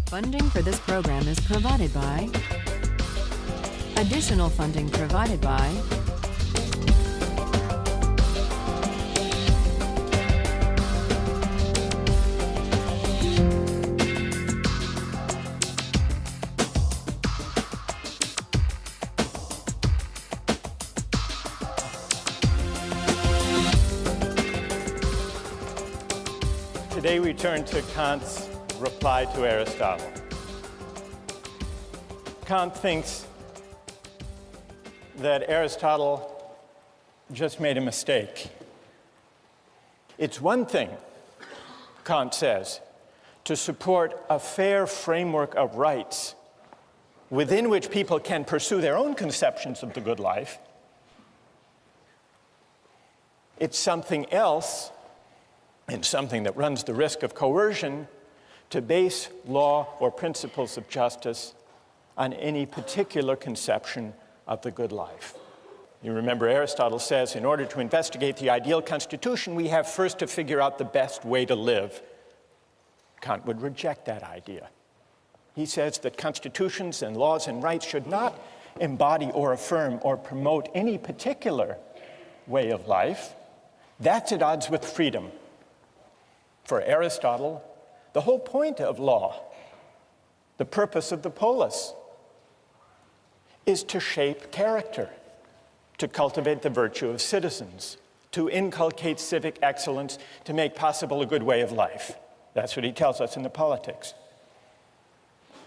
Funding for this program is provided by... Additional funding provided by... Today we turn to Kant's reply to Aristotle. Kant thinks that Aristotle just made a mistake. It's one thing, Kant says, to support a fair framework of rights within which people can pursue their own conceptions of the good life. It's something else, and something that runs the risk of coercion, to base law or principles of justice on any particular conception of the good life. You remember Aristotle says, in order to investigate the ideal constitution, we have first to figure out the best way to live. Kant would reject that idea. He says that constitutions and laws and rights should not embody or affirm or promote any particular way of life. That's at odds with freedom. For Aristotle, the whole point of law, the purpose of the polis, is to shape character, to cultivate the virtue of citizens, to inculcate civic excellence, to make possible a good way of life. That's what he tells us in the Politics.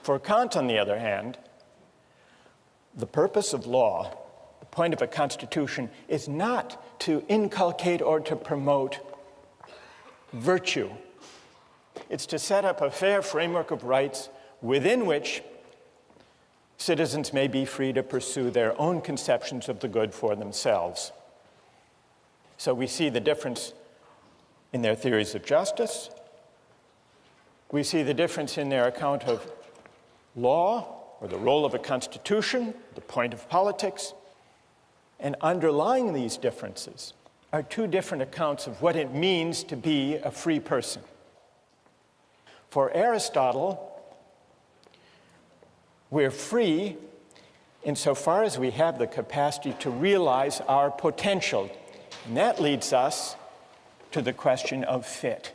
For Kant, on the other hand, the purpose of law, the point of a constitution, is not to inculcate or to promote virtue. It's to set up a fair framework of rights within which citizens may be free to pursue their own conceptions of the good for themselves. So we see the difference in their theories of justice. We see the difference in their account of law, or the role of a constitution, the point of politics. And underlying these differences are two different accounts of what it means to be a free person. For Aristotle, we're free insofar as we have the capacity to realize our potential. And that leads us to the question of fit.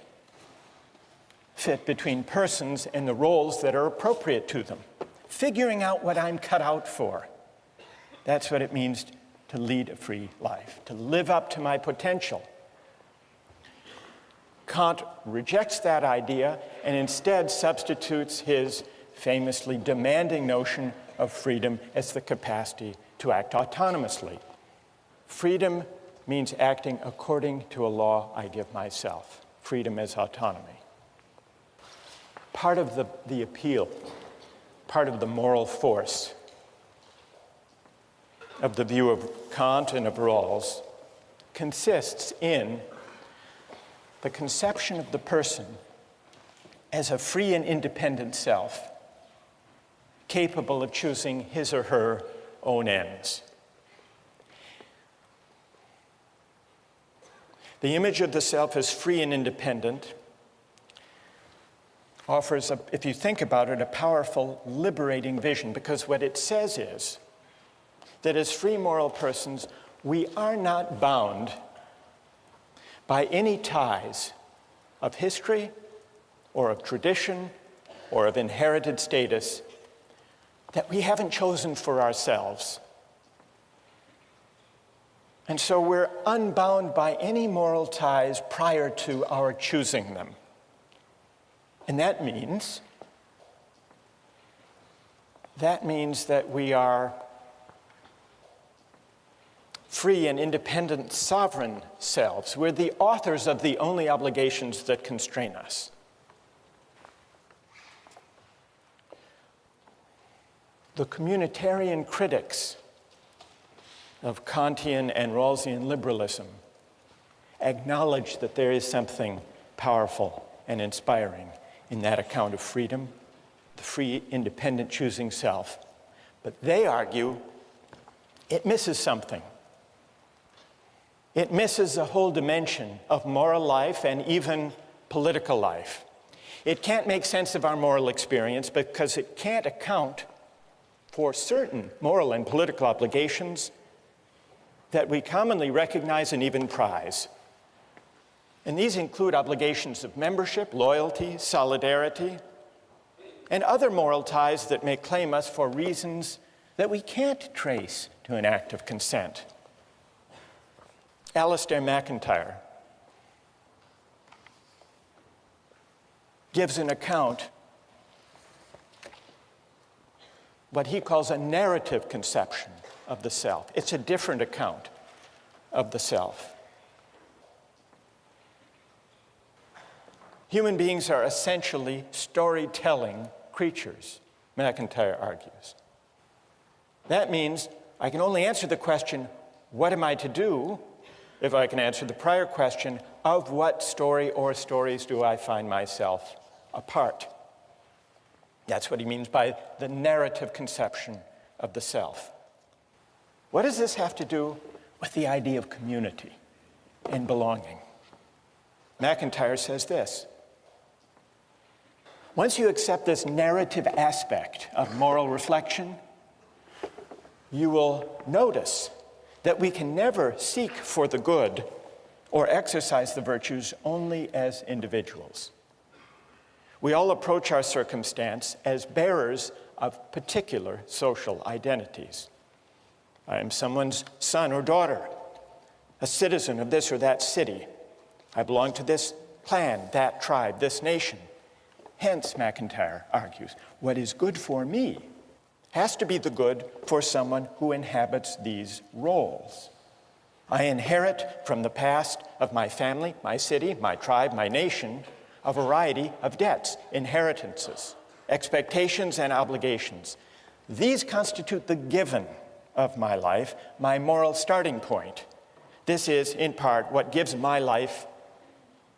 Fit between persons and the roles that are appropriate to them. Figuring out what I'm cut out for. That's what it means to lead a free life, to live up to my potential. Kant rejects that idea and instead substitutes his famously demanding notion of freedom as the capacity to act autonomously. Freedom means acting according to a law I give myself. Freedom as autonomy. Part of the appeal, part of the moral force of the view of Kant and of Rawls consists in the conception of the person as a free and independent self, capable of choosing his or her own ends. The image of the self as free and independent offers, if you think about it, a powerful, liberating vision, because what it says is that as free moral persons, we are not bound by any ties of history or of tradition or of inherited status that we haven't chosen for ourselves. And so we're unbound by any moral ties prior to our choosing them. And that means that we are free and independent sovereign selves. We're the authors of the only obligations that constrain us. The communitarian critics of Kantian and Rawlsian liberalism acknowledge that there is something powerful and inspiring in that account of freedom, the free, independent choosing self. But they argue it misses something. It misses a whole dimension of moral life and even political life. It can't make sense of our moral experience because it can't account for certain moral and political obligations that we commonly recognize and even prize. And these include obligations of membership, loyalty, solidarity, and other moral ties that may claim us for reasons that we can't trace to an act of consent. Alistair MacIntyre gives an account, what he calls a narrative conception of the self. It's a different account of the self. Human beings are essentially storytelling creatures, MacIntyre argues. That means I can only answer the question, what am I to do, if I can answer the prior question, of what story or stories do I find myself a part? That's what he means by the narrative conception of the self. What does this have to do with the idea of community and belonging? MacIntyre says this: once you accept this narrative aspect of moral reflection, you will notice that we can never seek for the good or exercise the virtues only as individuals. We all approach our circumstance as bearers of particular social identities. I am someone's son or daughter, a citizen of this or that city. I belong to this clan, that tribe, this nation. Hence, MacIntyre argues, what is good for me has to be the good for someone who inhabits these roles. I inherit from the past of my family, my city, my tribe, my nation, a variety of debts, inheritances, expectations, and obligations. These constitute the given of my life, my moral starting point. This is, in part, what gives my life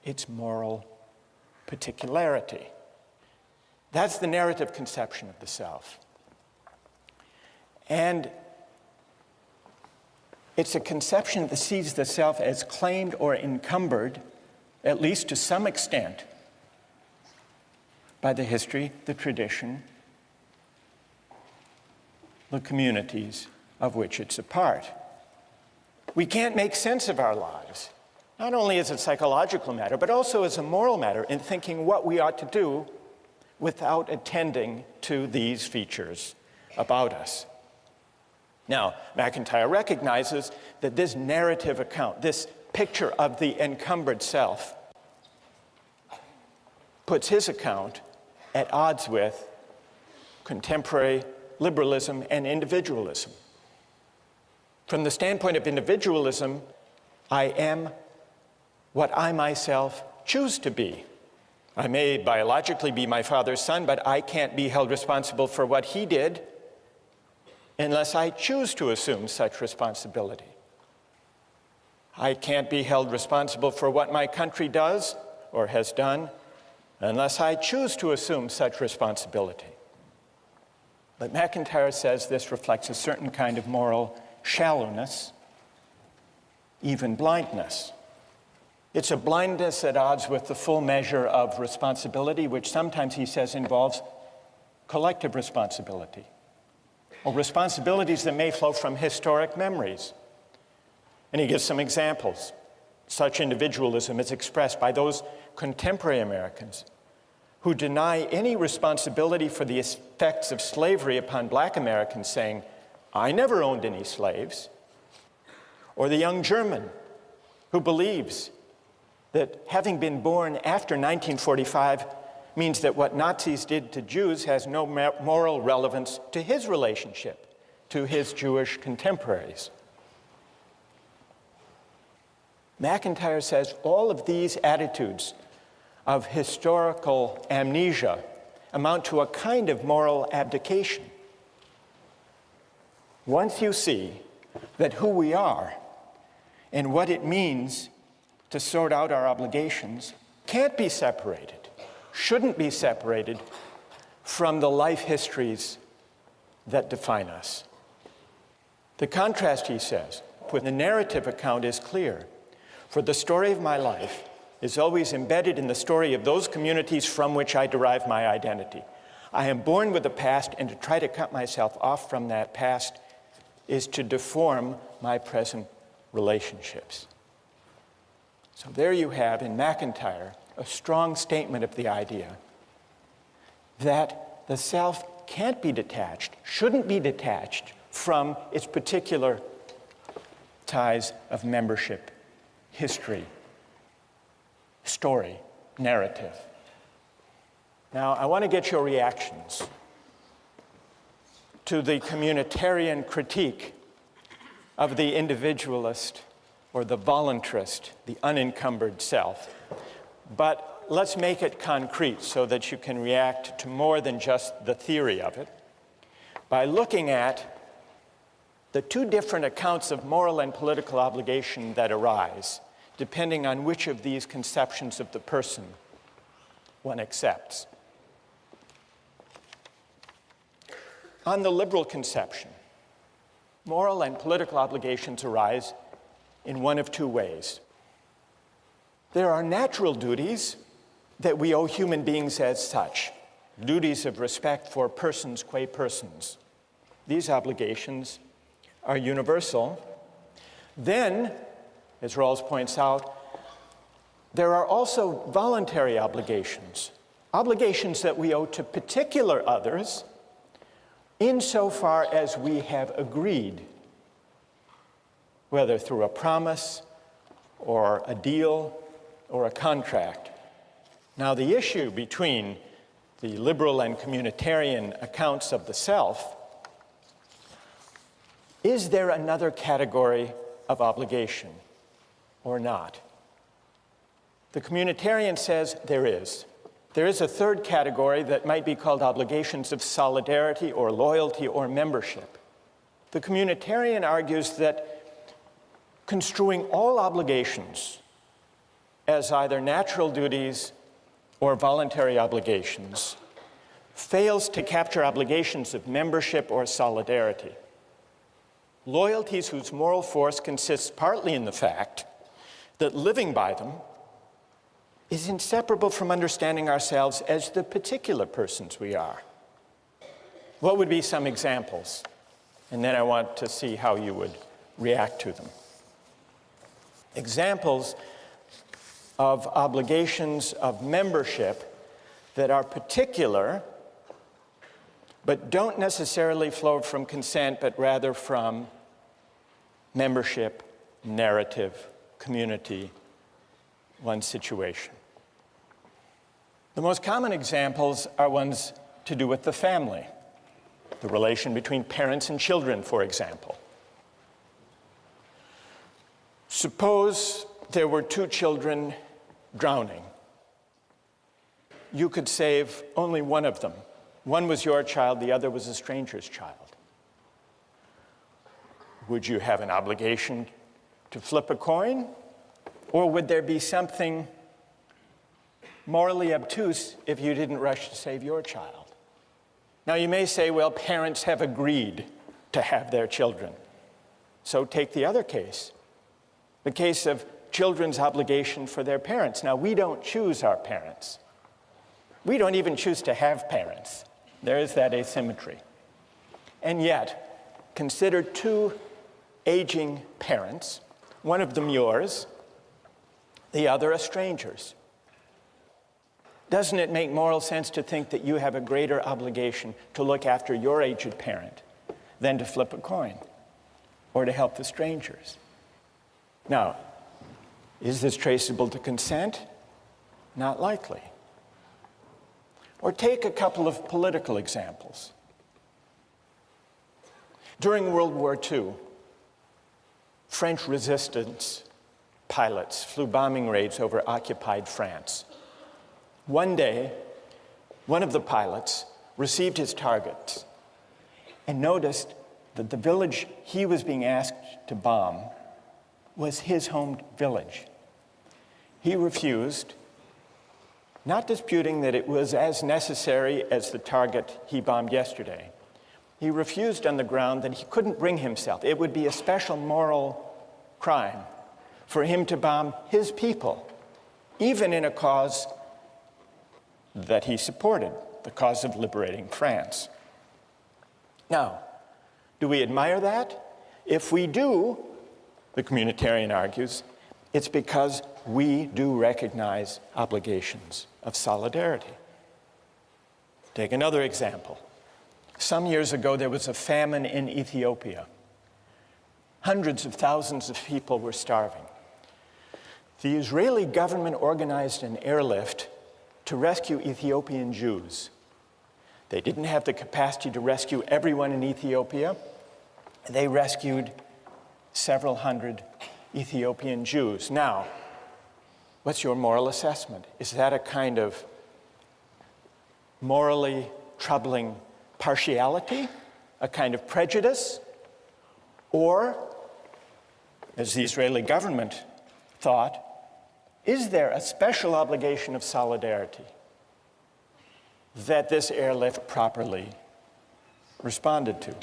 its moral particularity. That's the narrative conception of the self. And it's a conception that sees the self as claimed or encumbered, at least to some extent, by the history, the tradition, the communities of which it's a part. We can't make sense of our lives, not only as a psychological matter, but also as a moral matter in thinking what we ought to do without attending to these features about us. Now, MacIntyre recognizes that this narrative account, this picture of the encumbered self, puts his account at odds with contemporary liberalism and individualism. From the standpoint of individualism, I am what I myself choose to be. I may biologically be my father's son, but I can't be held responsible for what he did unless I choose to assume such responsibility. I can't be held responsible for what my country does or has done unless I choose to assume such responsibility. But MacIntyre says this reflects a certain kind of moral shallowness, even blindness. It's a blindness at odds with the full measure of responsibility, which sometimes, he says, involves collective responsibility, or responsibilities that may flow from historic memories. And he gives some examples. Such individualism is expressed by those contemporary Americans who deny any responsibility for the effects of slavery upon Black Americans, saying, I never owned any slaves. Or the young German who believes that having been born after 1945 means that what Nazis did to Jews has no moral relevance to his relationship to his Jewish contemporaries. MacIntyre says all of these attitudes of historical amnesia amount to a kind of moral abdication. Once you see that who we are and what it means to sort out our obligations can't be separated, shouldn't be separated from the life histories that define us. The contrast, he says, with the narrative account is clear. For the story of my life is always embedded in the story of those communities from which I derive my identity. I am born with a past, and to try to cut myself off from that past is to deform my present relationships. So there you have in McIntyre a strong statement of the idea that the self can't be detached, shouldn't be detached from its particular ties of membership, history, story, narrative. Now, I want to get your reactions to the communitarian critique of the individualist or the voluntarist, the unencumbered self. But let's make it concrete so that you can react to more than just the theory of it by looking at the two different accounts of moral and political obligation that arise, depending on which of these conceptions of the person one accepts. On the liberal conception, moral and political obligations arise in one of two ways. There are natural duties that we owe human beings as such, duties of respect for persons qua persons. These obligations are universal. Then, as Rawls points out, there are also voluntary obligations, obligations that we owe to particular others insofar as we have agreed, whether through a promise or a deal or a contract. Now, the issue between the liberal and communitarian accounts of the self, is there another category of obligation or not? The communitarian says there is. There is a third category that might be called obligations of solidarity or loyalty or membership. The communitarian argues that construing all obligations as either natural duties or voluntary obligations fails to capture obligations of membership or solidarity. Loyalties whose moral force consists partly in the fact that living by them is inseparable from understanding ourselves as the particular persons we are. What would be some examples? And then I want to see how you would react to them. Examples of obligations of membership that are particular but don't necessarily flow from consent, but rather from membership, narrative, community, one's situation. The most common examples are ones to do with the family, the relation between parents and children, for example. Suppose there were two children drowning. You could save only one of them. One was your child, the other was a stranger's child. Would you have an obligation to flip a coin? Or would there be something morally obtuse if you didn't rush to save your child? Now you may say, well, parents have agreed to have their children. So take the other case, the case of children's obligation for their parents. Now we don't choose our parents. We don't even choose to have parents. There is that asymmetry. And yet, consider two aging parents, one of them yours, the other a stranger's. Doesn't it make moral sense to think that you have a greater obligation to look after your aged parent than to flip a coin or to help the strangers? Now, is this traceable to consent? Not likely. Or take a couple of political examples. During World War II, French resistance pilots flew bombing raids over occupied France. One day, one of the pilots received his targets and noticed that the village he was being asked to bomb was his home village. He refused, not disputing that it was as necessary as the target he bombed yesterday. He refused on the ground that he couldn't bring himself. It would be a special moral crime for him to bomb his people even in a cause that he supported, the cause of liberating France. Now, do we admire that? If we do, the communitarian argues, it's because we do recognize obligations of solidarity. Take another example. Some years ago, there was a famine in Ethiopia. Hundreds of thousands of people were starving. The Israeli government organized an airlift to rescue Ethiopian Jews. They didn't have the capacity to rescue everyone in Ethiopia. They rescued several hundred Ethiopian Jews. Now, what's your moral assessment? Is that a kind of morally troubling partiality, a kind of prejudice? Or, as the Israeli government thought, is there a special obligation of solidarity that this airlift properly responded to?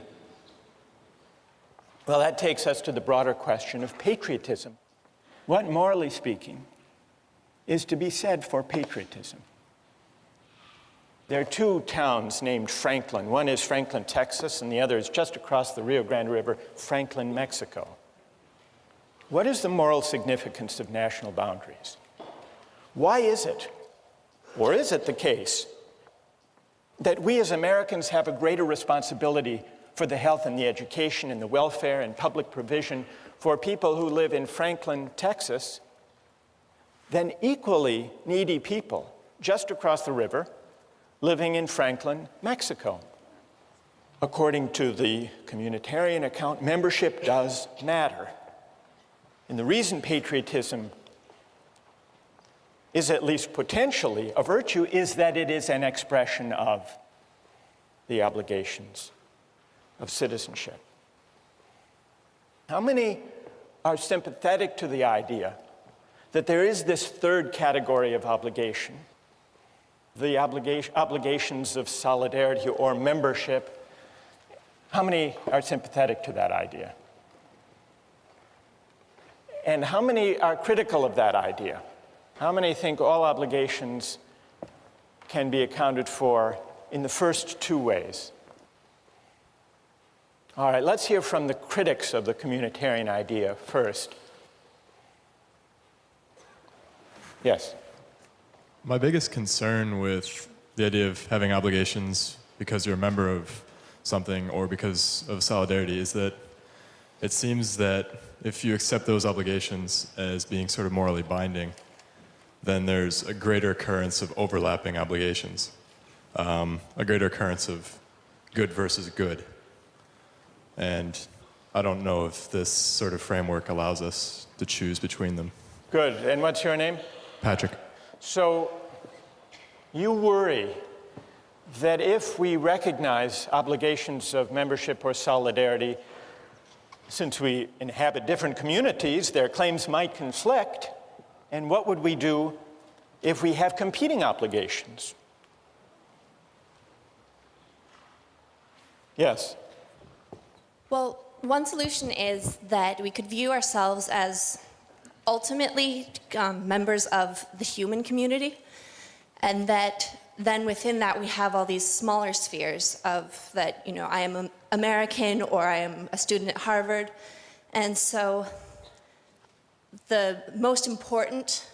Well, that takes us to the broader question of patriotism. What, morally speaking, is to be said for patriotism? There are two towns named Franklin. One is Franklin, Texas, and the other is just across the Rio Grande River, Franklin, Mexico. What is the moral significance of national boundaries? Why is it, or is it the case, that we as Americans have a greater responsibility for the health and the education and the welfare and public provision for people who live in Franklin, Texas, than equally needy people just across the river living in Franklin, Mexico? According to the communitarian account, membership does matter. And the reason patriotism is at least potentially a virtue is that it is an expression of the obligations of citizenship. How many are sympathetic to the idea that there is this third category of obligation, the obligations of solidarity or membership? How many are sympathetic to that idea? And how many are critical of that idea? How many think all obligations can be accounted for in the first two ways? All right, let's hear from the critics of the communitarian idea first. Yes? My biggest concern with the idea of having obligations because you're a member of something or because of solidarity is that it seems that if you accept those obligations as being sort of morally binding, then there's a greater occurrence of overlapping obligations, a greater occurrence of good versus good. And I don't know if this sort of framework allows us to choose between them. Good. And what's your name? Patrick. So you worry that if we recognize obligations of membership or solidarity, since we inhabit different communities, their claims might conflict. And what would we do if we have competing obligations? Yes? Well, one solution is that we could view ourselves as ultimately members of the human community, and that then within that we have all these smaller spheres of that, I am an American or I am a student at Harvard. And so the most important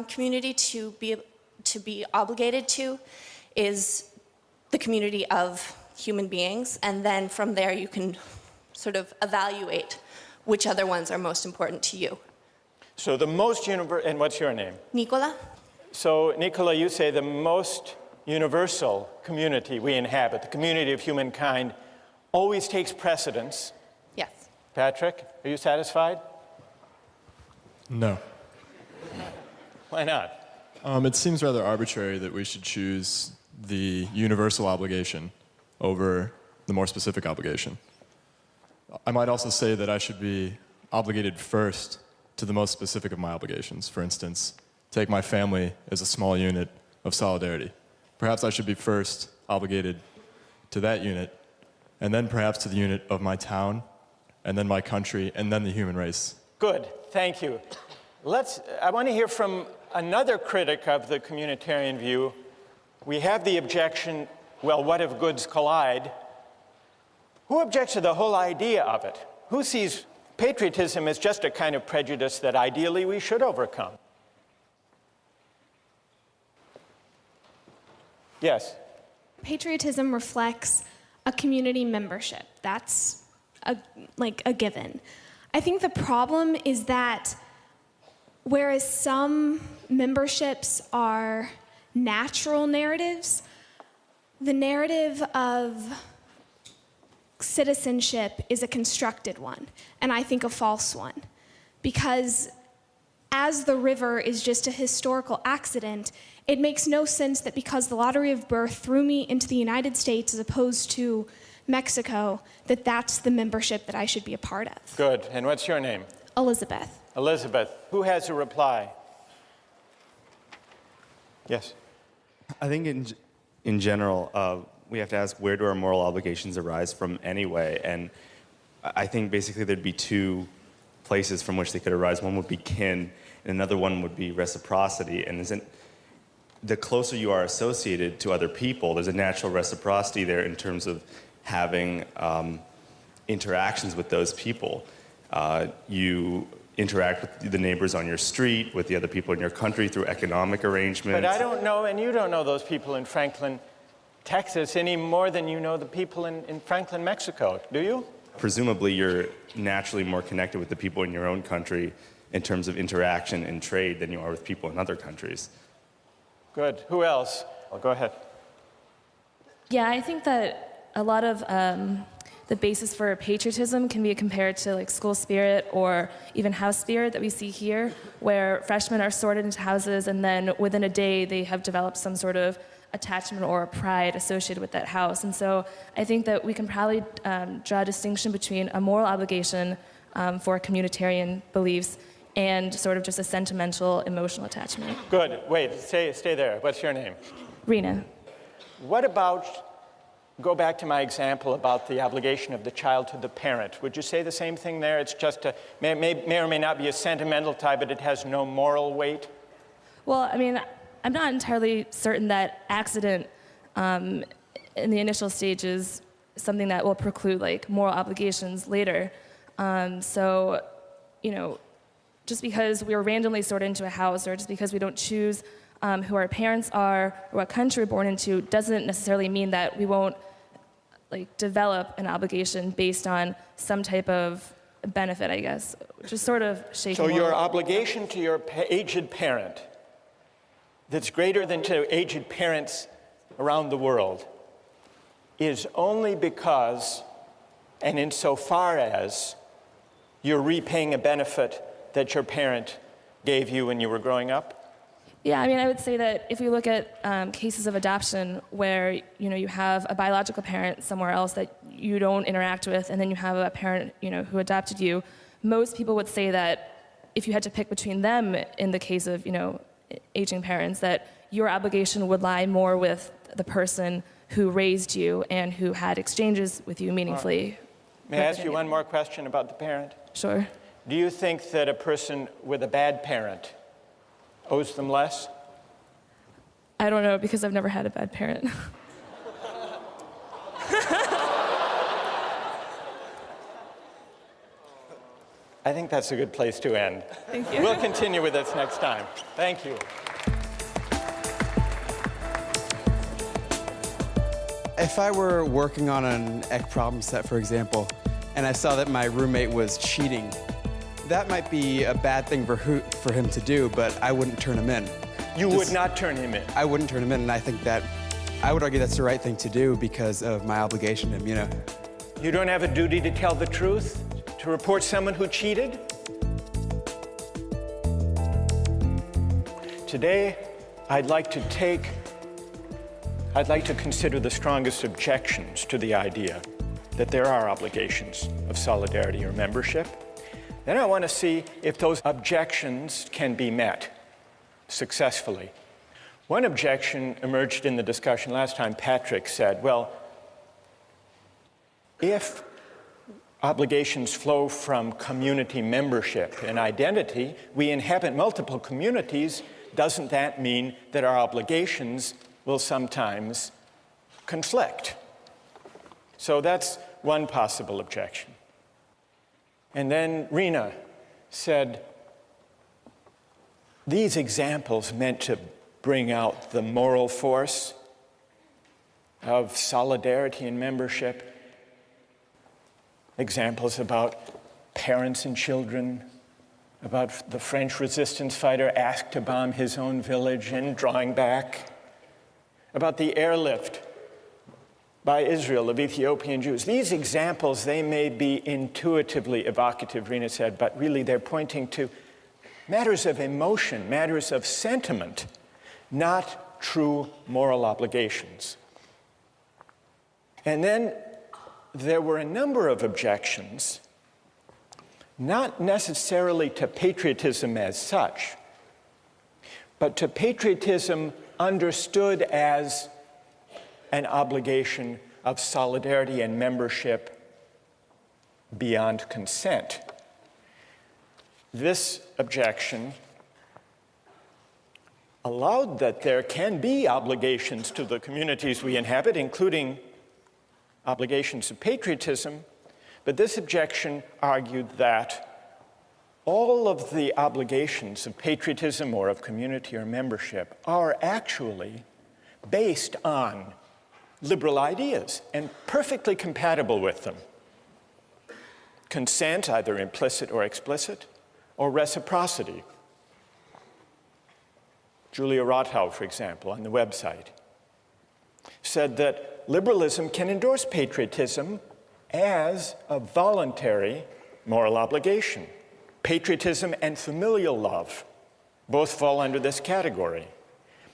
community to be obligated to is the community of human beings, and then from there you can sort of evaluate which other ones are most important to you. So the most and what's your name? Nicola? So Nicola, you say the most universal community we inhabit, the community of humankind, always takes precedence. Yes. Patrick, are you satisfied? No. Why not? It seems rather arbitrary that we should choose the universal obligation over the more specific obligation. I might also say that I should be obligated first to the most specific of my obligations. For instance, take my family as a small unit of solidarity. Perhaps I should be first obligated to that unit, and then perhaps to the unit of my town, and then my country, and then the human race. Good, thank you. I want to hear from another critic of the communitarian view, we have the objection, well, what if goods collide? Who objects to the whole idea of it? Who sees patriotism as just a kind of prejudice that ideally we should overcome? Yes? Patriotism reflects a community membership. That's a given. I think the problem is that whereas some memberships are natural narratives, the narrative of citizenship is a constructed one, and I think a false one. Because as the river is just a historical accident, it makes no sense that because the lottery of birth threw me into the United States as opposed to Mexico, that that's the membership that I should be a part of. Good. And what's your name? Elizabeth. Elizabeth. Who has a reply? Yes. I think in general, we have to ask, where do our moral obligations arise from anyway? And I think basically there'd be two places from which they could arise. One would be kin, and another one would be reciprocity. And the closer you are associated to other people, there's a natural reciprocity there in terms of having interactions with those people. You interact with the neighbors on your street, with the other people in your country through economic arrangements. But I don't know, and you don't know those people in Franklin, Texas, any more than you know the people in Franklin, Mexico, do you? Presumably, you're naturally more connected with the people in your own country in terms of interaction and trade than you are with people in other countries. Good. Who else? Well, go ahead. Yeah, I think that a lot of the basis for patriotism can be compared to like school spirit or even house spirit that we see here, where freshmen are sorted into houses and then within a day they have developed some sort of attachment or pride associated with that house. And so I think that we can probably draw a distinction between a moral obligation for communitarian beliefs and sort of just a sentimental, emotional attachment. Good. Wait, stay there. What's your name? Rena. What about, go back to my example about the obligation of the child to the parent. Would you say the same thing there? It's just may or may not be a sentimental tie, but it has no moral weight? Well, I mean, I'm not entirely certain that accident in the initial stage is something that will preclude like moral obligations later. So, you know, just because we were randomly sorted into a house or just because we don't choose who our parents are or what country we're born into doesn't necessarily mean that we won't like develop an obligation based on some type of benefit, I guess, which is sort of shaky. So your obligation to your aged parent that's greater than to aged parents around the world is only because and insofar as you're repaying a benefit that your parent gave you when you were growing up? Yeah, I mean, I would say that if we look at cases of adoption where, you know, you have a biological parent somewhere else that you don't interact with, and then you have a parent, you know, who adopted you, most people would say that if you had to pick between them in the case of, you know, aging parents, that your obligation would lie more with the person who raised you and who had exchanges with you meaningfully. May I ask you one more question about the parent? Sure. Do you think that a person with a bad parent owes them less? I don't know, because I've never had a bad parent. I think that's a good place to end. Thank you. We'll continue with this next time. Thank you. If I were working on an EC problem set, for example, and I saw that my roommate was cheating, that might be a bad thing for him to do, but I wouldn't turn him in. You would not turn him in? I wouldn't turn him in, and I think that, I would argue that's the right thing to do because of my obligation to him, you know. You don't have a duty to tell the truth? To report someone who cheated? Today, I'd like to consider the strongest objections to the idea that there are obligations of solidarity or membership. Then I want to see if those objections can be met successfully. One objection emerged in the discussion last time. Patrick said, well, if obligations flow from community membership and identity, we inhabit multiple communities, doesn't that mean that our obligations will sometimes conflict? So that's one possible objection. And then Rena said, these examples meant to bring out the moral force of solidarity and membership. Examples about parents and children, about the French resistance fighter asked to bomb his own village and drawing back, about the airlift by Israel of Ethiopian Jews. These examples, they may be intuitively evocative, Rena said, but really they're pointing to matters of emotion, matters of sentiment, not true moral obligations. And then there were a number of objections, not necessarily to patriotism as such, but to patriotism understood as an obligation of solidarity and membership beyond consent. This objection allowed that there can be obligations to the communities we inhabit, including obligations of patriotism, but this objection argued that all of the obligations of patriotism or of community or membership are actually based on liberal ideas and perfectly compatible with them. Consent, either implicit or explicit, or reciprocity. Julia Rothau, for example, on the website, said that liberalism can endorse patriotism as a voluntary moral obligation. Patriotism and familial love both fall under this category.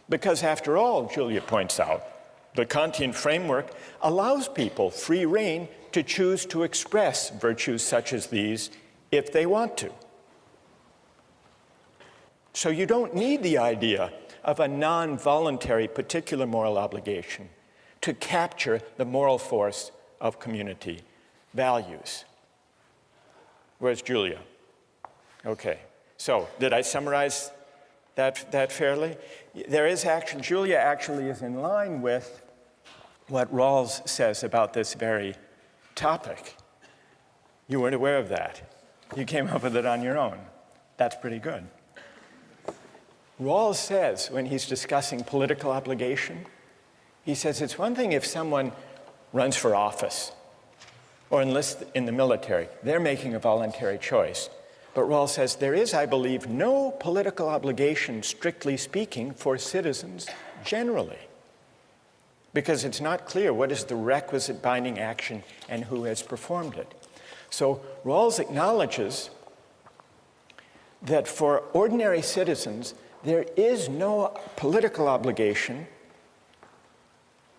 Because after all, Julia points out, the Kantian framework allows people free rein to choose to express virtues such as these if they want to. So you don't need the idea of a non-voluntary particular moral obligation to capture the moral force of community values. Where's Julia? Okay, so did I summarize that fairly? There is action. Julia actually is in line with what Rawls says about this very topic. You weren't aware of that. You came up with it on your own. That's pretty good. Rawls says, when he's discussing political obligation, he says it's one thing if someone runs for office or enlists in the military. They're making a voluntary choice. But Rawls says there is, I believe, no political obligation, strictly speaking, for citizens generally, because it's not clear what is the requisite binding action and who has performed it. So Rawls acknowledges that for ordinary citizens, there is no political obligation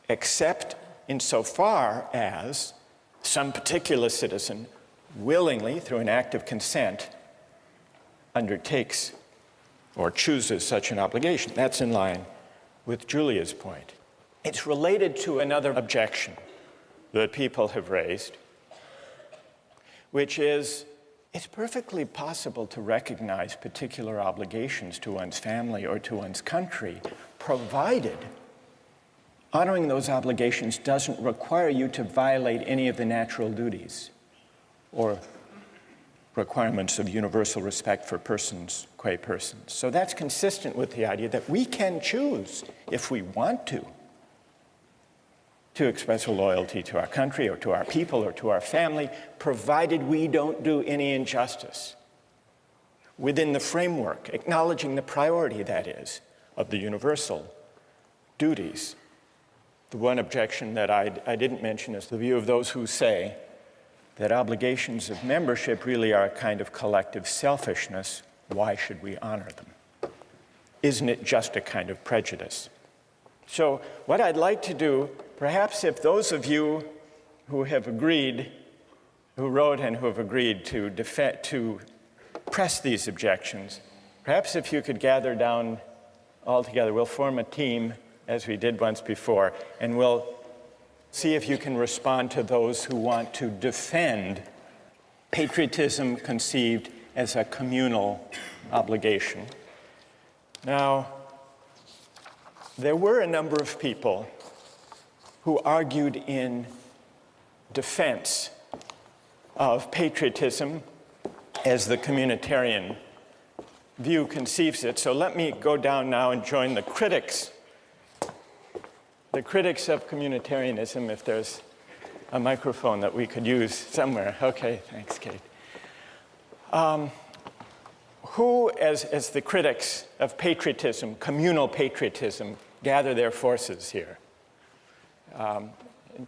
except insofar as some particular citizen willingly, through an act of consent, undertakes or chooses such an obligation. That's in line with Julia's point. It's related to another objection that people have raised, which is it's perfectly possible to recognize particular obligations to one's family or to one's country, provided honoring those obligations doesn't require you to violate any of the natural duties or requirements of universal respect for persons qua persons. So that's consistent with the idea that we can choose, if we want to express a loyalty to our country or to our people or to our family, provided we don't do any injustice within the framework, acknowledging the priority, that is, of the universal duties. The one objection that I didn't mention is the view of those who say that obligations of membership really are a kind of collective selfishness. Why should we honor them? Isn't it just a kind of prejudice? So what I'd like to do, perhaps if those of you who have agreed, who wrote and who have agreed to press these objections, perhaps if you could gather down all together, we'll form a team as we did once before, and we'll see if you can respond to those who want to defend patriotism conceived as a communal obligation. Now, there were a number of people who argued in defense of patriotism as the communitarian view conceives it. So let me go down now and join the critics of communitarianism, if there's a microphone that we could use somewhere. Okay, thanks, Kate. Who, as the critics of patriotism, communal patriotism, gather their forces here?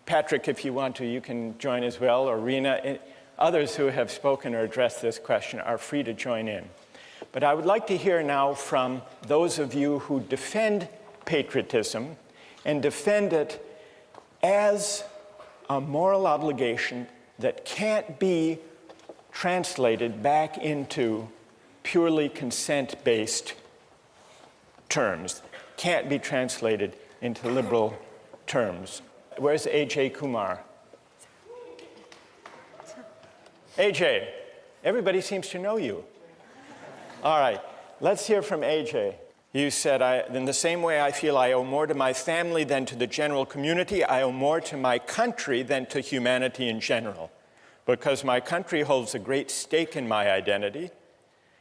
Patrick, if you want to, you can join as well, or Rena. Others who have spoken or addressed this question are free to join in. But I would like to hear now from those of you who defend patriotism and defend it as a moral obligation that can't be translated back into purely consent-based terms, can't be translated into liberal terms. Where's AJ Kumar? AJ, everybody seems to know you. All right, let's hear from AJ. You said, in the same way I feel I owe more to my family than to the general community, I owe more to my country than to humanity in general. Because my country holds a great stake in my identity,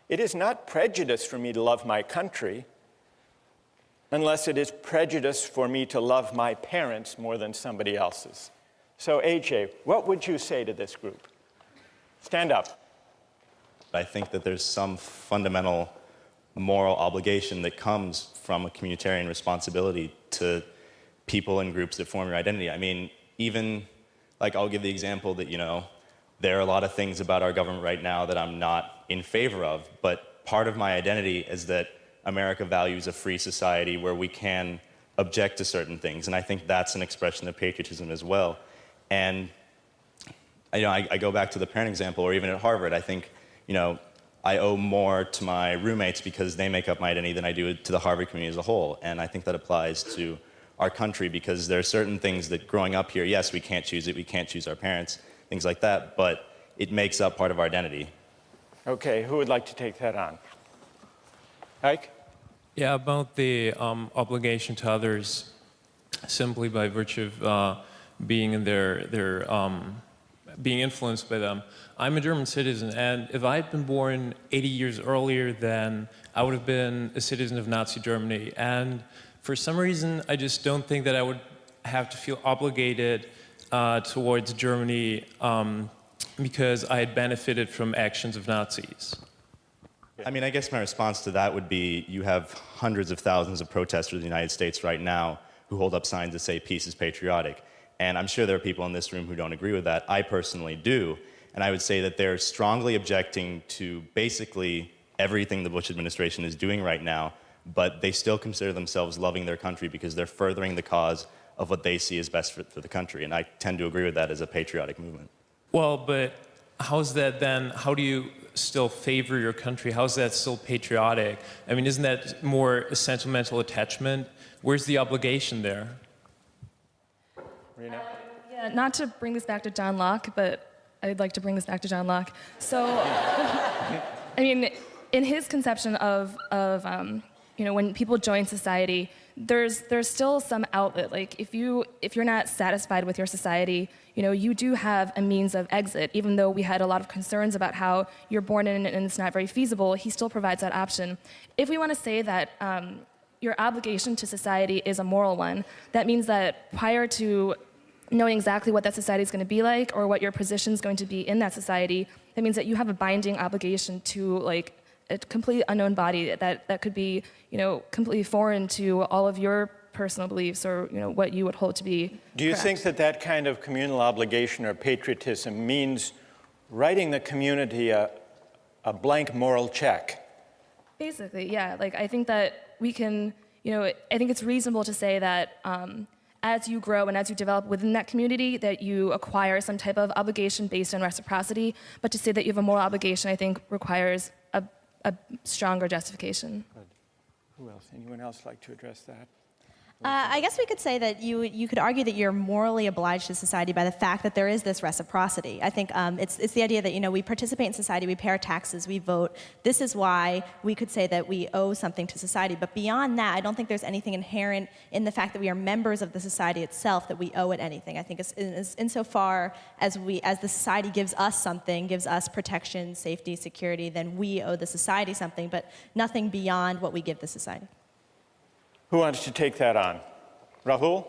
it is not prejudice for me to love my country unless it is prejudice for me to love my parents more than somebody else's. So AJ, what would you say to this group? Stand up. I think that there's some fundamental moral obligation that comes from a communitarian responsibility to people and groups that form your identity. I mean, even, like, I'll give the example that, there are a lot of things about our government right now that I'm not in favor of, but part of my identity is that America values a free society where we can object to certain things, and I think that's an expression of patriotism as well. And I go back to the parent example, or even at Harvard, I think, I owe more to my roommates because they make up my identity than I do to the Harvard community as a whole, and I think that applies to our country because there are certain things that growing up here, yes, we can't choose it, we can't choose our parents, things like that, but it makes up part of our identity. Okay, who would like to take that on? Ike? Yeah, about the obligation to others simply by virtue of being in being influenced by them. I'm a German citizen, and if I had been born 80 years earlier, then I would have been a citizen of Nazi Germany. And for some reason, I just don't think that I would have to feel obligated towards Germany because I had benefited from actions of Nazis. I mean, I guess my response to that would be you have hundreds of thousands of protesters in the United States right now who hold up signs that say peace is patriotic. And I'm sure there are people in this room who don't agree with that. I personally do. And I would say that they're strongly objecting to basically everything the Bush administration is doing right now, but they still consider themselves loving their country because they're furthering the cause of what they see as best for the country. And I tend to agree with that as a patriotic movement. Well, but how's that then? How do you still favor your country? How's that still patriotic? I mean, isn't that more a sentimental attachment? Where's the obligation there? Rena? Yeah, not to bring this back to John Locke, but I'd like to bring this back to John Locke. So, I mean, in his conception of when people join society, there's still some outlet. Like if you're not satisfied with your society, you do have a means of exit. Even though we had a lot of concerns about how you're born in and it's not very feasible, he still provides that option. If we want to say that your obligation to society is a moral one, that means that prior to knowing exactly what that society is going to be like or what your position is going to be in that society, that means that you have a binding obligation to like a completely unknown body that could be, completely foreign to all of your personal beliefs or, what you would hold to be Do you correct. think that that kind of communal obligation or patriotism means writing the community a blank moral check? Basically, yeah. Like, I think that we can, I think it's reasonable to say that as you grow and as you develop within that community, that you acquire some type of obligation based on reciprocity. But to say that you have a moral obligation, I think, requires a stronger justification. Good. Who else? Anyone else like to address that? I guess we could say that you could argue that you're morally obliged to society by the fact that there is this reciprocity. I think it's the idea that we participate in society, we pay our taxes, we vote. This is why we could say that we owe something to society. But beyond that, I don't think there's anything inherent in the fact that we are members of the society itself that we owe it anything. I think it's insofar as the society gives us something, gives us protection, safety, security, then we owe the society something, but nothing beyond what we give the society. Who wants to take that on? Rahul?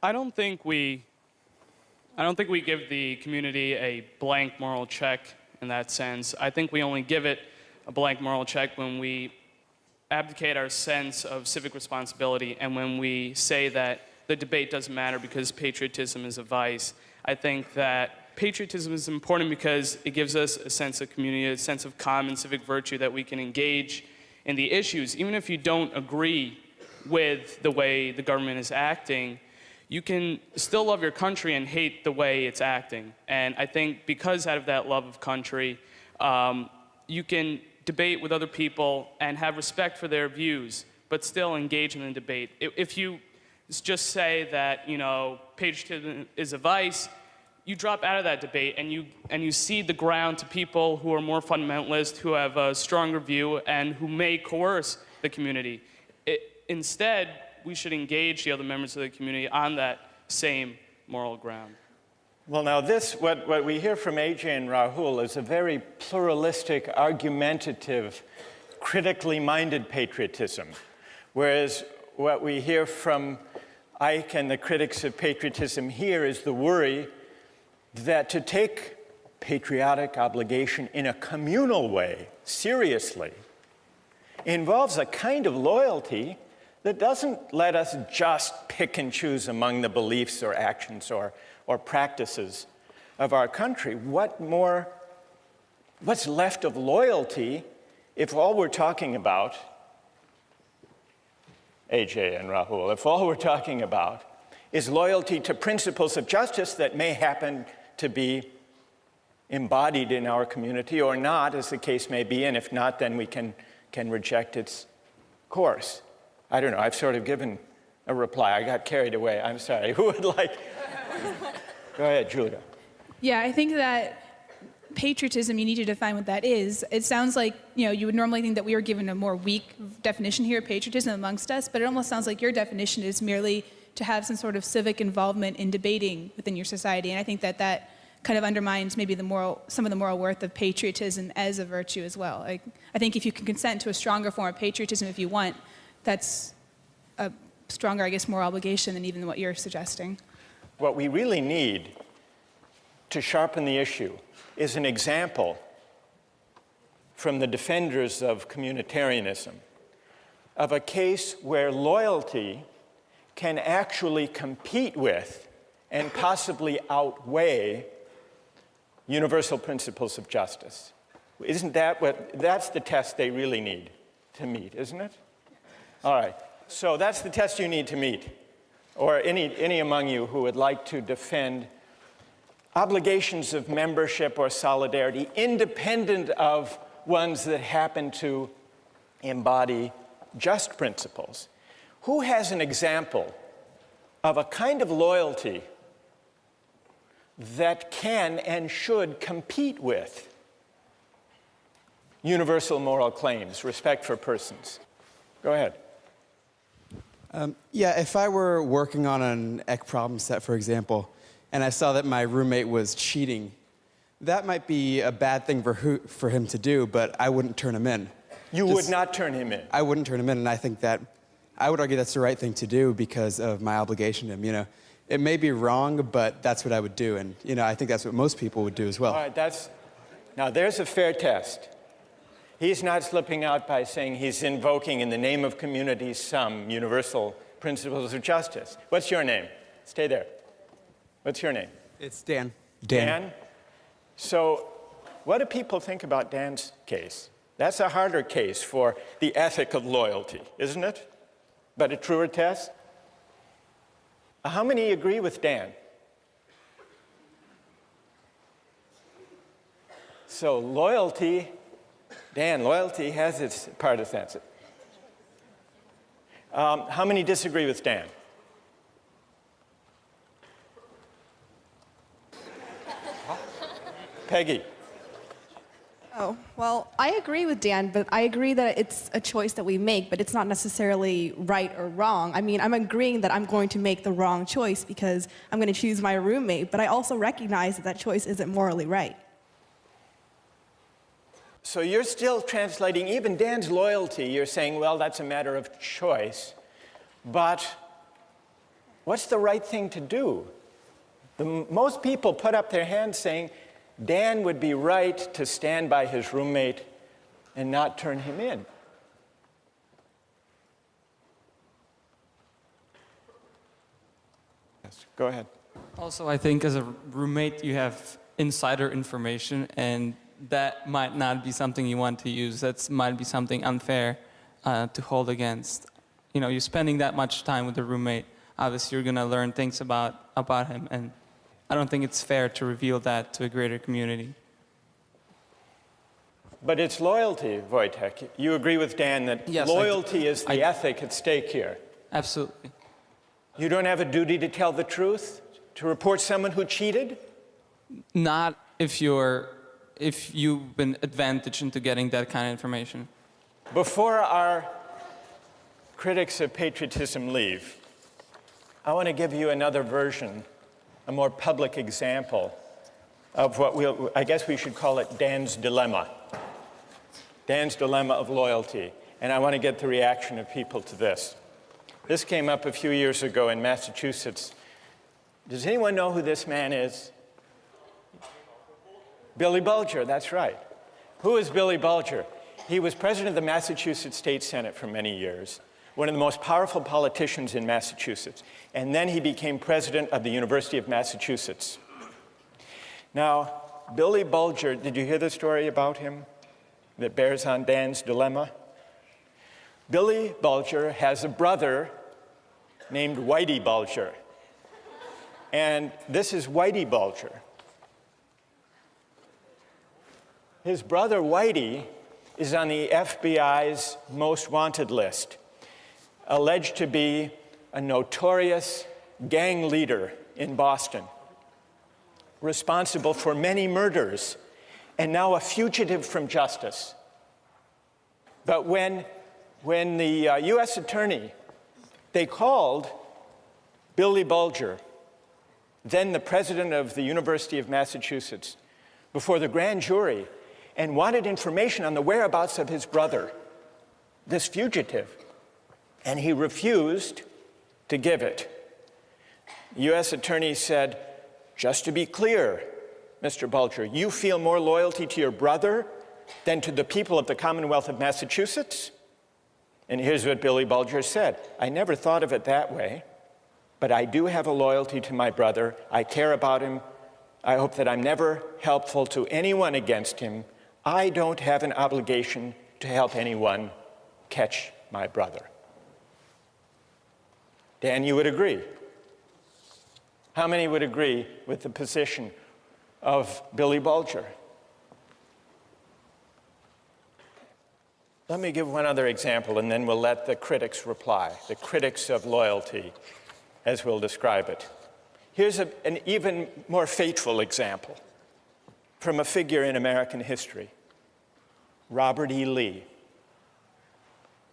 I don't think we give the community a blank moral check in that sense. I think we only give it a blank moral check when we abdicate our sense of civic responsibility and when we say that the debate doesn't matter because patriotism is a vice. I think that patriotism is important because it gives us a sense of community, a sense of common civic virtue that we can engage in the issues. Even if you don't agree with the way the government is acting, you can still love your country and hate the way it's acting. And I think because out of that love of country, you can debate with other people and have respect for their views, but still engage in the debate. If you just say that, patriotism is a vice, you drop out of that debate and you cede the ground to people who are more fundamentalist, who have a stronger view, and who may coerce the community. Instead, we should engage the other members of the community on that same moral ground. Well, now what we hear from AJ and Rahul is a very pluralistic, argumentative, critically minded patriotism, whereas what we hear from Ike and the critics of patriotism here is the worry that to take patriotic obligation in a communal way, seriously, involves a kind of loyalty that doesn't let us just pick and choose among the beliefs or actions or practices of our country. What's left of loyalty if all we're talking about, AJ and Rahul, if all we're talking about is loyalty to principles of justice that may happen to be embodied in our community or not, as the case may be, and if not, then we can reject its course. I don't know, I've sort of given a reply. I got carried away, I'm sorry. Who would like? Go ahead, Julia. Yeah, I think that patriotism, you need to define what that is. It sounds like, you would normally think that we were given a more weak definition here of patriotism amongst us, but it almost sounds like your definition is merely to have some sort of civic involvement in debating within your society. And I think that kind of undermines maybe some of the moral worth of patriotism as a virtue as well. I think if you can consent to a stronger form of patriotism if you want, that's a stronger, moral obligation than even what you're suggesting. What we really need to sharpen the issue is an example from the defenders of communitarianism of a case where loyalty can actually compete with and possibly outweigh universal principles of justice. Isn't that's the test they really need to meet, isn't it? All right, so that's the test you need to meet, or any among you who would like to defend obligations of membership or solidarity independent of ones that happen to embody just principles. Who has an example of a kind of loyalty that can and should compete with universal moral claims, respect for persons? Go ahead. Yeah, if I were working on an EC problem set, for example, and I saw that my roommate was cheating, that might be a bad thing for him to do, but I wouldn't turn him in. You would not turn him in? I wouldn't turn him in, and I think that I would argue that's the right thing to do because of my obligation to him. It may be wrong, but that's what I would do, and I think that's what most people would do as well. All right, now there's a fair test. He's not slipping out by saying he's invoking in the name of community some universal principles of justice. What's your name? Stay there. What's your name? It's Dan. Dan? So what do people think about Dan's case? That's a harder case for the ethic of loyalty, isn't it? But a truer test? How many agree with Dan? So loyalty, Dan, loyalty has its partisans. How many disagree with Dan? Peggy. Oh, well, I agree with Dan, but I agree that it's a choice that we make, but it's not necessarily right or wrong. I mean, I'm agreeing that I'm going to make the wrong choice because I'm going to choose my roommate, but I also recognize that that choice isn't morally right. So you're still translating even Dan's loyalty. You're saying, well, that's a matter of choice. But what's the right thing to do? Most people put up their hands saying, Dan would be right to stand by his roommate and not turn him in. Yes, go ahead. Also, I think as a roommate, you have insider information, and that might not be something you want to use. That might be something unfair to hold against. You know, you're spending that much time with a roommate. Obviously, you're going to learn things about him, and I don't think it's fair to reveal that to a greater community. But it's loyalty, Wojtek. You agree with Dan that Yes, loyalty is the ethic at stake here. Absolutely. You don't have a duty to tell the truth, to report someone who cheated? Not if you've been advantaged into getting that kind of information. Before our critics of patriotism leave, I want to give you another version, a more public example of what I guess we should call it Dan's dilemma. Dan's dilemma of loyalty. And I want to get the reaction of people to this. This came up a few years ago in Massachusetts. Does anyone know who this man is? Billy Bulger, that's right. Who is Billy Bulger? He was president of the Massachusetts State Senate for many years, one of the most powerful politicians in Massachusetts. And then he became president of the University of Massachusetts. Now, Billy Bulger, did you hear the story about him that bears on Dan's dilemma? Billy Bulger has a brother named Whitey Bulger. And this is Whitey Bulger. His brother Whitey is on the FBI's most wanted list, alleged to be a notorious gang leader in Boston, responsible for many murders, and now a fugitive from justice. But when the U.S. attorney, they called Billy Bulger, then the president of the University of Massachusetts, before the grand jury and wanted information on the whereabouts of his brother, this fugitive, and he refused to give it. The U.S. attorney said, just to be clear, Mr. Bulger, you feel more loyalty to your brother than to the people of the Commonwealth of Massachusetts? And here's what Billy Bulger said. I never thought of it that way, but I do have a loyalty to my brother. I care about him. I hope that I'm never helpful to anyone against him. I don't have an obligation to help anyone catch my brother. Dan, you would agree? How many would agree with the position of Billy Bulger? Let me give one other example, and then we'll let the critics reply, the critics of loyalty, as we'll describe it. Here's an even more fateful example from a figure in American history, Robert E. Lee.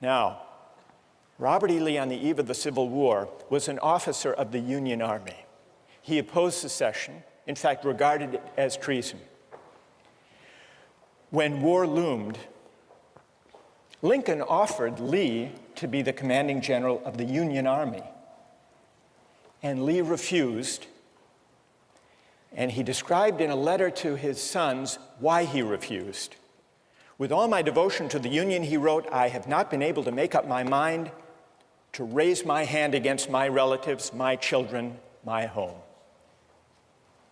Now, Robert E. Lee, on the eve of the Civil War, was an officer of the Union Army. He opposed secession, in fact, regarded it as treason. When war loomed, Lincoln offered Lee to be the commanding general of the Union Army. And Lee refused, and he described in a letter to his sons why he refused. With all my devotion to the Union, he wrote, I have not been able to make up my mind to raise my hand against my relatives, my children, my home,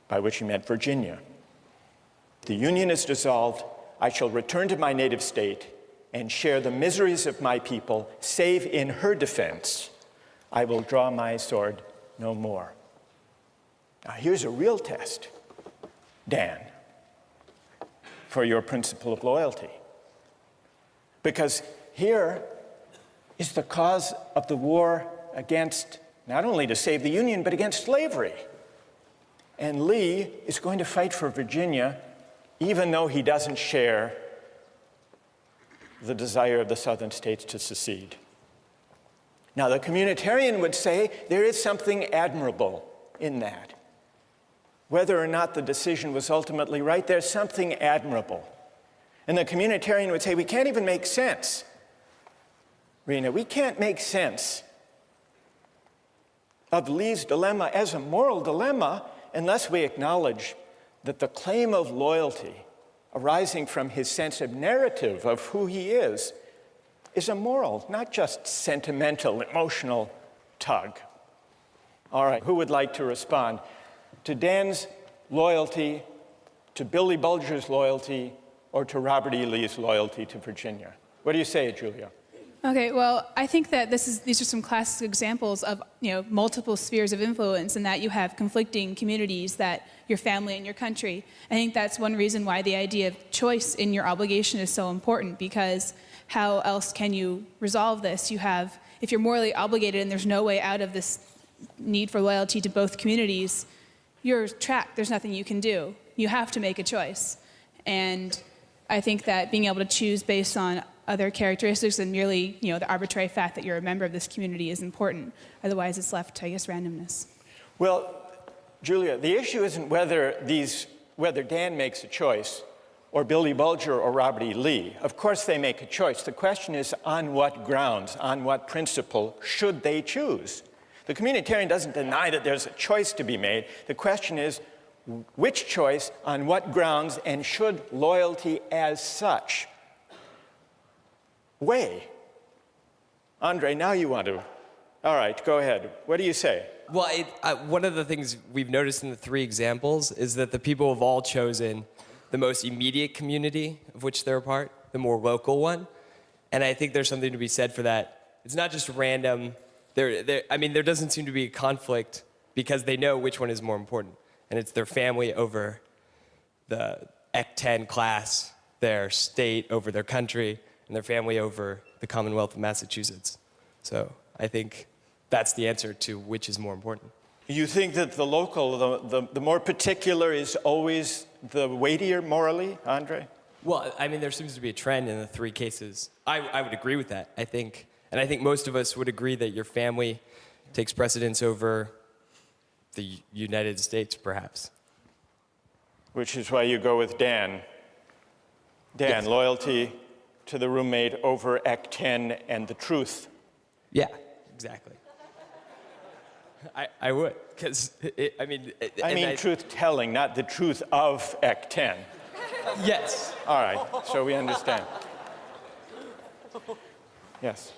by which he meant Virginia. The Union is dissolved. I shall return to my native state and share the miseries of my people, save in her defense. I will draw my sword no more. Now, here's a real test, Dan, for your principle of loyalty. Because here, is the cause of the war against, not only to save the Union, but against slavery. And Lee is going to fight for Virginia, even though he doesn't share the desire of the southern states to secede. Now, the communitarian would say there is something admirable in that. Whether or not the decision was ultimately right, there's something admirable. And the communitarian would say, we can't even make sense. Rena, we can't make sense of Lee's dilemma as a moral dilemma unless we acknowledge that the claim of loyalty arising from his sense of narrative of who he is a moral, not just sentimental, emotional tug. All right, who would like to respond to Dan's loyalty, to Billy Bulger's loyalty, or to Robert E. Lee's loyalty to Virginia? What do you say, Julia? Okay, well, I think that these are some classic examples of multiple spheres of influence, and that you have conflicting communities, that your family and your country. I think that's one reason why the idea of choice in your obligation is so important, because how else can you resolve this? If you're morally obligated and there's no way out of this need for loyalty to both communities, you're trapped. There's nothing you can do. You have to make a choice. And I think that being able to choose based on other characteristics than merely, the arbitrary fact that you're a member of this community is important. Otherwise, it's left to, randomness. Well, Julia, the issue isn't whether Dan makes a choice, or Billy Bulger or Robert E. Lee. Of course they make a choice. The question is on what grounds, on what principle should they choose? The communitarian doesn't deny that there's a choice to be made. The question is which choice, on what grounds, and should loyalty as such weigh? Andre, now you want to. All right, go ahead. What do you say? Well, one of the things we've noticed in the three examples is that the people have all chosen the most immediate community of which they're a part, the more local one. And I think there's something to be said for that. It's not just random. There doesn't seem to be a conflict because they know which one is more important. And it's their family over the Ec 10 class, their state over their country, and their family over the Commonwealth of Massachusetts. So I think that's the answer to which is more important. You think that the local, the more particular is always the weightier morally, Andre? Well, there seems to be a trend in the three cases. I would agree with that, I think. And I think most of us would agree that your family takes precedence over the United States, perhaps. Which is why you go with Dan. Dan, yes. Loyalty to the roommate over Ec 10 and the truth. Yeah, exactly. I would, because, truth-telling, not the truth of Ec 10. Yes. All right, so we understand. Yes.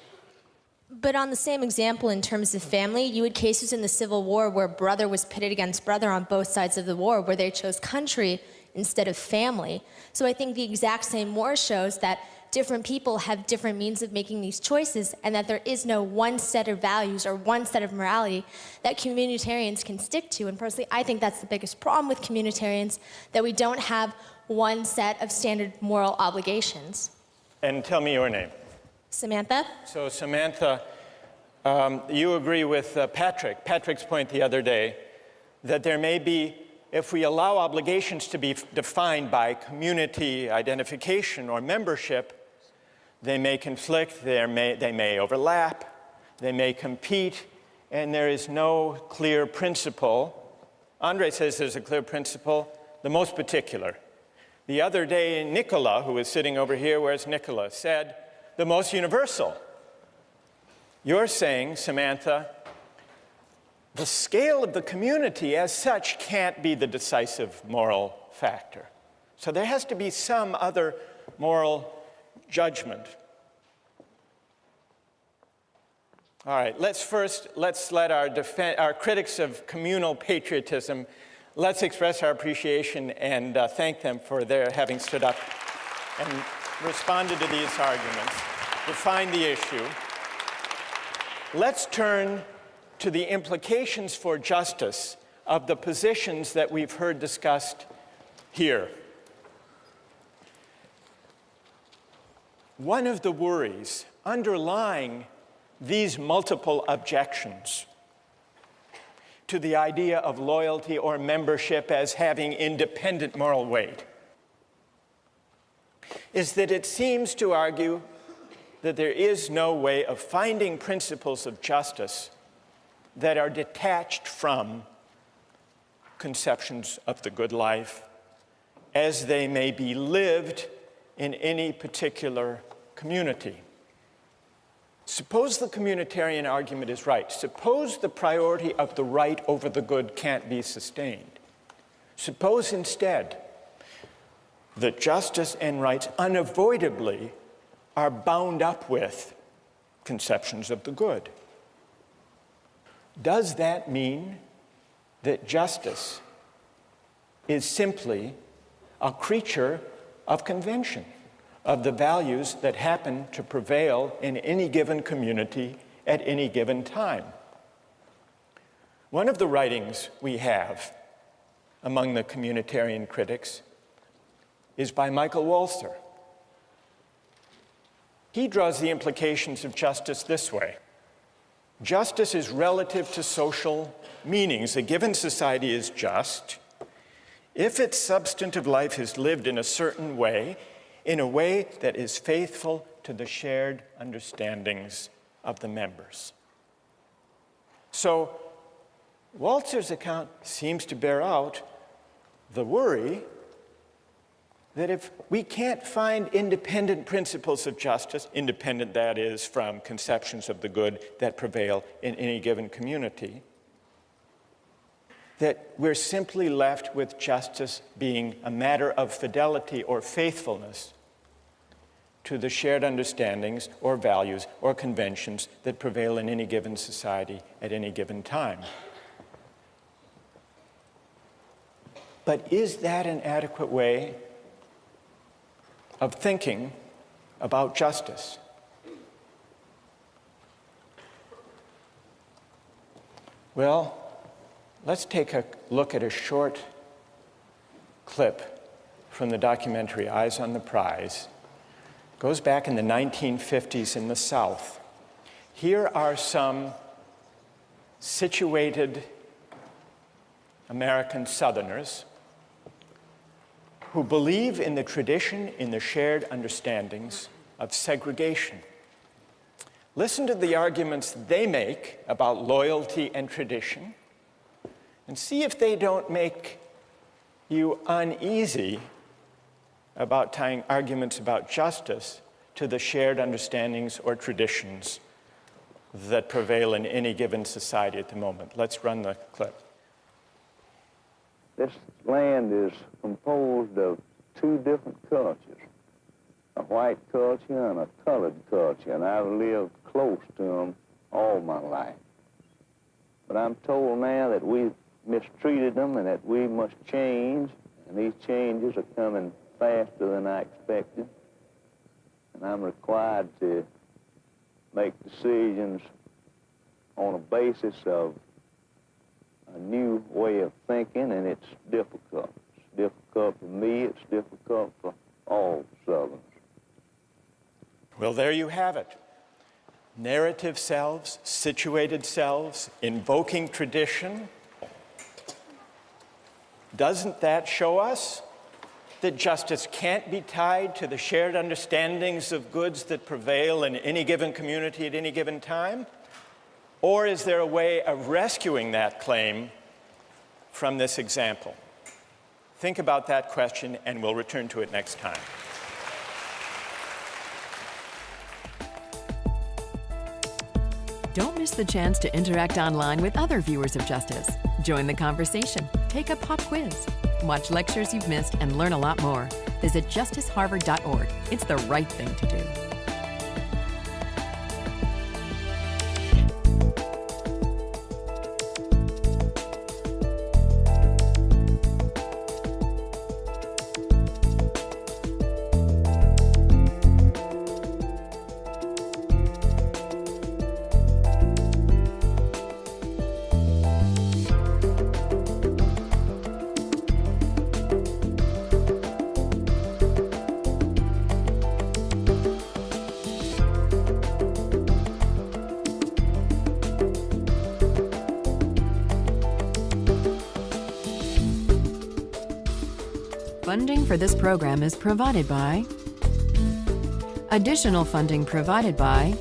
But on the same example, in terms of family, you had cases in the Civil War where brother was pitted against brother on both sides of the war, where they chose country instead of family. So I think the exact same war shows that different people have different means of making these choices, and that there is no one set of values or one set of morality that communitarians can stick to. And personally, I think that's the biggest problem with communitarians, that we don't have one set of standard moral obligations. And tell me your name. Samantha? So Samantha, you agree with Patrick's point the other day, that there may be, if we allow obligations to be defined by community identification or membership, they may conflict, they may overlap, they may compete, and there is no clear principle. Andre says there's a clear principle, the most particular. The other day, Nicola, who is sitting over here, where's Nicola, said the most universal. You're saying, Samantha, the scale of the community as such can't be the decisive moral factor. So there has to be some other moral judgment. All right, let's let our critics of communal patriotism, let's express our appreciation and thank them for their having stood up and responded to these arguments, defined the issue. Let's turn to the implications for justice of the positions that we've heard discussed here. One of the worries underlying these multiple objections to the idea of loyalty or membership as having independent moral weight is that it seems to argue that there is no way of finding principles of justice that are detached from conceptions of the good life as they may be lived in any particular community. Suppose the communitarian argument is right. Suppose the priority of the right over the good can't be sustained. Suppose instead that justice and rights unavoidably are bound up with conceptions of the good. Does that mean that justice is simply a creature of convention, of the values that happen to prevail in any given community at any given time? One of the writings we have among the communitarian critics is by Michael Walzer. He draws the implications of justice this way. Justice is relative to social meanings. A given society is just if its substantive life is lived in a certain way, in a way that is faithful to the shared understandings of the members. So Walzer's account seems to bear out the worry that if we can't find independent principles of justice, independent, that is, from conceptions of the good that prevail in any given community, that we're simply left with justice being a matter of fidelity or faithfulness to the shared understandings or values or conventions that prevail in any given society at any given time. But is that an adequate way of thinking about justice? Well, let's take a look at a short clip from the documentary Eyes on the Prize. It goes back in the 1950s in the South. Here are some situated American Southerners who believe in the tradition, in the shared understandings of segregation. Listen to the arguments they make about loyalty and tradition, and see if they don't make you uneasy about tying arguments about justice to the shared understandings or traditions that prevail in any given society at the moment. Let's run the clip. This land is composed of two different cultures, a white culture and a colored culture, and I've lived close to them all my life. But I'm told now that we've mistreated them and that we must change, and these changes are coming faster than I expected, and I'm required to make decisions on a basis of a new way of thinking, and it's difficult. It's difficult for me, it's difficult for all Southerners. Well, there you have it. Narrative selves, situated selves, invoking tradition. Doesn't that show us that justice can't be tied to the shared understandings of goods that prevail in any given community at any given time? Or is there a way of rescuing that claim from this example? Think about that question, and we'll return to it next time. Don't miss the chance to interact online with other viewers of Justice. Join the conversation, take a pop quiz, watch lectures you've missed, and learn a lot more. Visit justiceharvard.org. It's the right thing to do. Funding for this program is provided by... Additional funding provided by